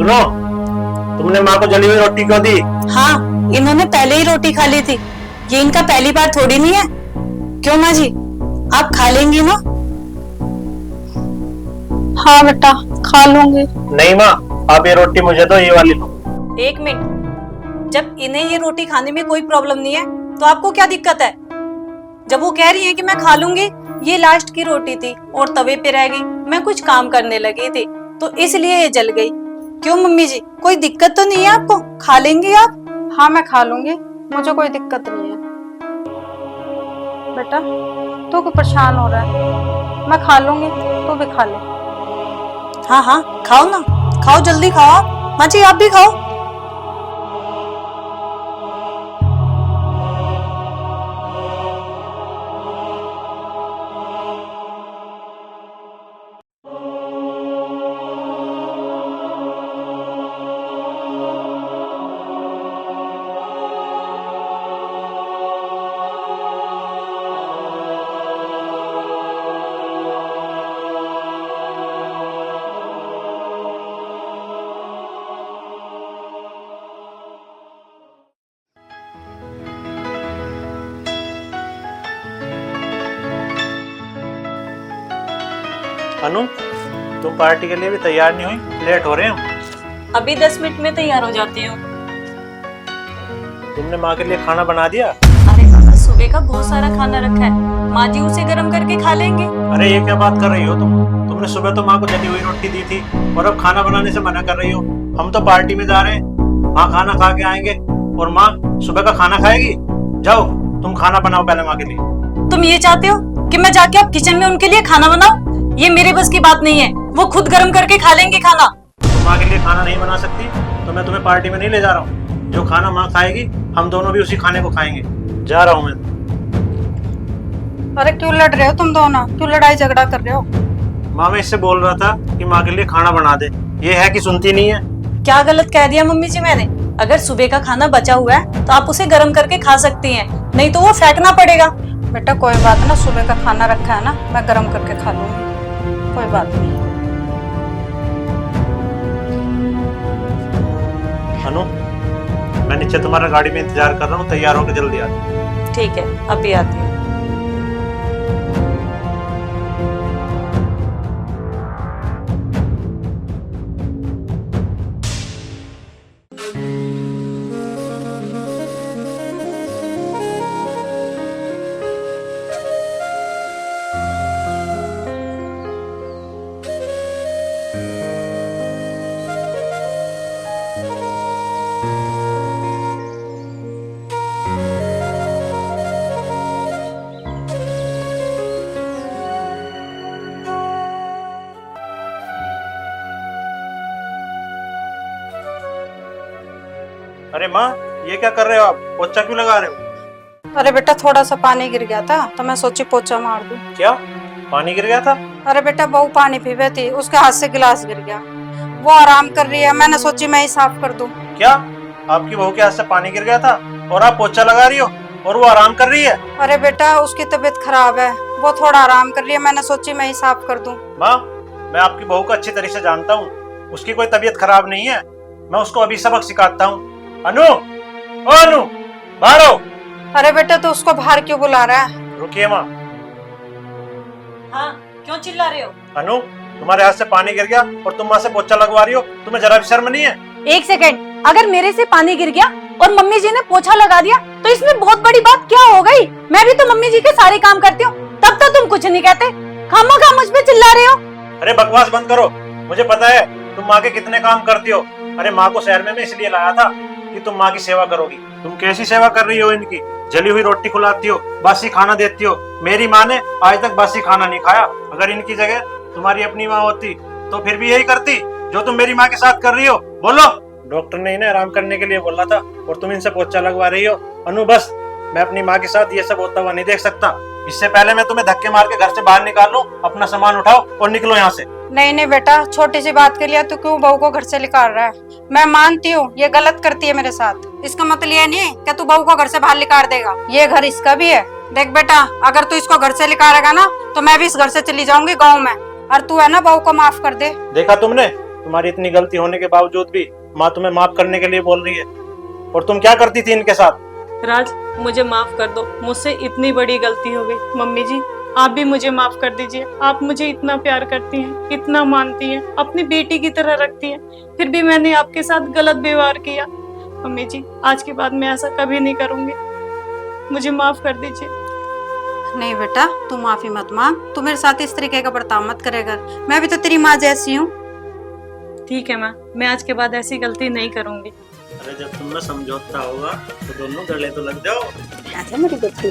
सुनो, तुमने माँ को जली हुई रोटी क्यों दी? हाँ, इन्होंने पहले ही रोटी खा ली थी। ये इनका पहली बार थोड़ी नहीं है। क्यों माँ जी, आप खा लेंगी ना? हाँ बेटा, खा लूंगी। नहीं माँ, आप ये रोटी मुझे दो, ये वाली लो। एक मिनट, जब इन्हें ये रोटी खाने में कोई प्रॉब्लम नहीं है तो आपको क्या दिक्कत है? जब वो कह रही है कि मैं खा लूंगी, ये लास्ट की रोटी थी और तवे पे रह गई। मैं कुछ काम करने लगी थी तो इसलिए ये जल गई। क्यों मम्मी जी, कोई दिक्कत तो नहीं है आपको? खा लेंगी आप? हाँ मैं खा लूंगी, मुझे कोई दिक्कत नहीं है। बेटा तू को परेशान हो रहा है, मैं खा लूंगी, तू भी खा ले। हाँ हाँ, खाओ ना, खाओ, जल्दी खाओ आप। माँ जी आप भी खाओ। अनु, तुम पार्टी के लिए भी तैयार नहीं हुई? लेट हो रहे हैं। अभी 10 मिनट में तैयार हो जाती हूँ। तुमने माँ के लिए खाना बना दिया? अरे पापा, सुबह का बहुत सारा खाना रखा है, माँ जी उसे गर्म करके खा लेंगे। अरे ये क्या बात कर रही हो तुमने सुबह तो माँ को जली हुई रोटी दी थी और अब खाना बनाने से मना कर रही हो। हम तो पार्टी में जा रहे हैं, माँ खाना खा के आएंगे और माँ सुबह का खाना खाएगी। जाओ तुम खाना बनाओ पहले माँ के लिए। तुम ये चाहते हो कि मैं जाके अब किचन में उनके लिए खाना बनाऊं? ये मेरे बस की बात नहीं है, वो खुद गर्म करके खा लेंगे खाना। तुम माँ के लिए खाना नहीं बना सकती तो मैं तुम्हें पार्टी में नहीं ले जा रहा हूँ। जो खाना माँ खाएगी हम दोनों भी उसी खाने को खाएंगे। जा रहा हूँ मैं। अरे क्यों लड़ रहे हो तुम दोनों, क्यों लड़ाई झगड़ा कर रहे हो? माँ मैं इससे बोल रहा था कि माँ के लिए खाना बना दे, ये है कि सुनती नहीं है। क्या गलत कह दिया मम्मी जी मैंने? अगर सुबह का खाना बचा हुआ है तो आप उसे गर्म करके खा सकती हैं, नहीं तो वो फेंकना पड़ेगा। बेटा कोई बात ना, सुबह का खाना रखा है ना, मैं गर्म करके खा लूंगी, कोई बात नहीं। अनु, मैं नीचे तुम्हारा गाड़ी में इंतजार कर रहा हूँ, तैयार होकर जल्दी आ। ठीक है, अभी आती हूँ। अरे माँ, ये क्या कर रहे हो आप? पोछा क्यों लगा रहे हो? अरे बेटा थोड़ा सा पानी गिर गया था तो मैं सोची पोछा मार दूं। क्या पानी गिर गया था? अरे बेटा बहू पानी पी रही थी, उसके हाथ से गिलास गिर गया, वो आराम कर रही है, मैंने सोची मैं ही साफ कर दूं। क्या आपकी बहू के हाथ से पानी गिर गया था और आप पोछा लगा रही हो और वो आराम कर रही है? अरे बेटा उसकी तबीयत खराब है, वो थोड़ा आराम कर रही है, मैंने सोची मैं ही साफ कर दूं। माँ, मैं आपकी बहू को अच्छी तरह से जानता हूँ, उसकी कोई तबीयत खराब नहीं है। मैं उसको अभी सबक सिखाता हूँ। अनु, ओ अनु, बाहर आओ। अरे बेटा तो उसको बाहर क्यों बुला रहा है? रुकिए माँ। हाँ, क्यों चिल्ला रहे हो? अनु, तुम्हारे हाथ से पानी गिर गया और तुम माँ से पोछा लगवा रही हो, तुम्हें जरा भी शर्म नहीं है? एक सेकंड, अगर मेरे से पानी गिर गया और मम्मी जी ने पोछा लगा दिया तो इसमें बहुत बड़ी बात क्या हो गई? मैं भी तो मम्मी जी के सारे काम करती हूँ, तब तो तुम कुछ नहीं कहते, खामोखा मुझ पे चिल्ला रहे हो। अरे बकवास बंद करो, मुझे पता है तुम माँ के कितने काम करती हो। अरे माँ को शहर में मैं इसलिए लाया था कि तुम माँ की सेवा करोगी। तुम कैसी सेवा कर रही हो इनकी? जली हुई रोटी खिलाती हो, बासी खाना देती हो। मेरी माँ ने आज तक बासी खाना नहीं खाया। अगर इनकी जगह तुम्हारी अपनी माँ होती तो फिर भी यही करती जो तुम मेरी माँ के साथ कर रही हो। बोलो। डॉक्टर ने इन्हें आराम करने के लिए बोला था और तुम इनसे पोछा लगवा रही हो। अनु बस, मैं अपनी माँ के साथ ये सब होता हुआ नहीं देख सकता। इससे पहले मैं तुम्हें धक्के मार के घर से बाहर निकाल लूं, अपना सामान उठाओ और निकलो यहाँ से। नहीं नहीं बेटा, छोटी सी बात के लिए तू क्यों बहू को घर से निकाल रहा है? मैं मानती हूँ ये गलत करती है मेरे साथ, इसका मतलब ये नहीं कि तू बहू को घर से बाहर निकाल देगा। ये घर इसका भी है। देख बेटा, अगर तू इसको घर से निकालेगा ना तो मैं भी इस घर से चली जाऊंगी गाँव में, और तू है ना बहू को माफ कर दे। देखा तुमने, तुम्हारी इतनी गलती होने के बावजूद भी माँ तुम्हें माफ करने के लिए बोल रही है। और तुम क्या करती थी इनके साथ? राज, मुझे माफ कर दो, मुझसे इतनी बड़ी गलती हो गई। मम्मी जी, आप भी मुझे माफ कर दीजिए। आप मुझे इतना प्यार करती हैं, इतना मानती हैं, अपनी बेटी की तरह रखती हैं, फिर भी मैंने आपके साथ गलत व्यवहार किया। मम्मी जी, आज के बाद मैं ऐसा कभी नहीं करूंगी, मुझे माफ कर दीजिए। नहीं बेटा, तू माफी मत मांग, तू मेरे साथ इस तरीके का बर्ताव मत करेगा। मैं भी तो तेरी माँ जैसी हूँ। ठीक है माँ, मैं आज के बाद ऐसी गलती नहीं करूंगी। अरे जब तुम में समझौता होगा तो दोनों गले तो लग जाओ। ऐसा मेरी बच्ची।